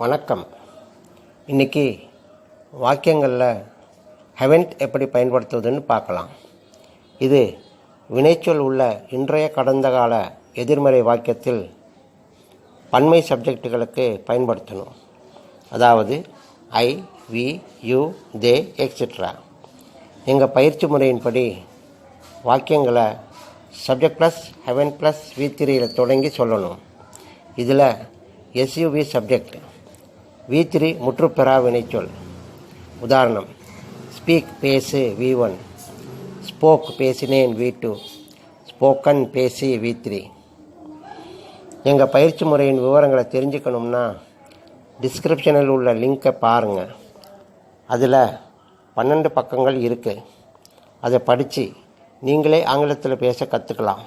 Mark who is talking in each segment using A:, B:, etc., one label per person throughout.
A: வணக்கம். இன்றைக்கி வாக்கியங்களில் ஹெவன்ட் எப்படி பயன்படுத்துவதுன்னு பார்க்கலாம். இது வினைச்சொல் உள்ள இன்றைய கடந்த கால எதிர்மறை வாக்கியத்தில் பன்மை சப்ஜெக்டுகளுக்கு பயன்படுத்தணும். அதாவது ஐ, வி, யூ, தே, எக்ஸெட்ரா. எங்கள் பயிற்சி முறையின்படி வாக்கியங்களை subject plus haven't plus V3 தொடங்கி சொல்லணும். இதில் எஸ்யூவி சப்ஜெக்ட், V3 முற்றுப்பெறா வினைச்சொல். உதாரணம்: ஸ்பீக் பேசு V1, ஸ்போக் பேசினேன் V2, ஸ்போக்கன் பேசி V3. எங்கள் பயிற்சி முறையின் விவரங்களை தெரிஞ்சுக்கணும்னா டிஸ்கிரிப்ஷனில் உள்ள லிங்கை பாருங்கள். அதில் 12 பக்கங்கள் இருக்குது. அதை படித்து நீங்களே ஆங்கிலத்தில் பேச கற்றுக்கலாம்.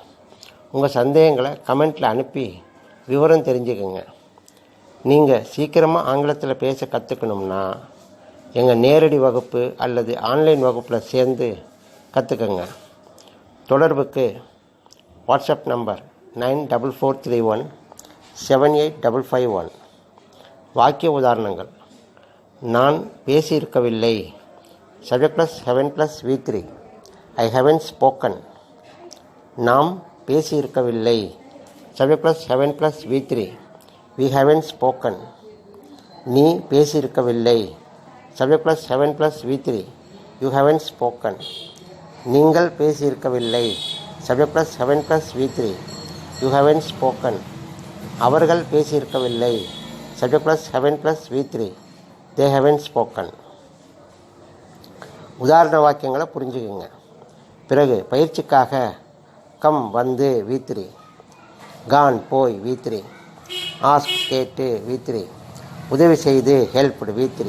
A: உங்கள் சந்தேகங்களை கமெண்ட்டில் அனுப்பி விவரம் தெரிஞ்சுக்கோங்க. நீங்கள் சீக்கிரமாக ஆங்கிலத்தில் பேச கற்றுக்கணும்னா எங்கள் நேரடி வகுப்பு அல்லது ஆன்லைன் வகுப்பில் சேர்ந்து கற்றுக்கங்க. தொடர்புக்கு வாட்ஸ்அப் நம்பர் 9443178551. வாக்கிய உதாரணங்கள்: நான் பேசியிருக்கவில்லை, subject plus haven't plus V3, I haven't spoken. நாம் பேசியிருக்கவில்லை, subject plus haven't plus V3, we haven't spoken. நீ பேசியிருக்கவில்லை, subject plus haven't plus V3, you haven't spoken. நீங்கள் பேசியிருக்கவில்லை, subject plus haven't plus V3, you haven't spoken. அவர்கள் பேசியிருக்கவில்லை, subject plus haven't plus V3, they haven't spoken. உதாரண வாக்கியங்களை புரிஞ்சுக்குங்க. பிறகு பயிற்சிக்காக கம் வந்து V3, கான் போய் V3, ஆஸ்க் கேட்டு V3, உதவி செய்து ஹெல்ப்டு V3,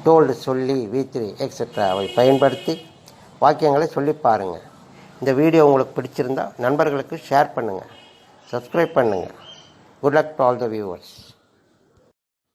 A: டோல்டு சொல்லி V3, எக்ஸெட்ரா அவை பயன்படுத்தி வாக்கியங்களை சொல்லி பாருங்கள். இந்த வீடியோ உங்களுக்கு பிடிச்சிருந்தால் நண்பர்களுக்கு ஷேர் பண்ணுங்கள், சப்ஸ்கிரைப் பண்ணுங்கள். Good luck to all the viewers.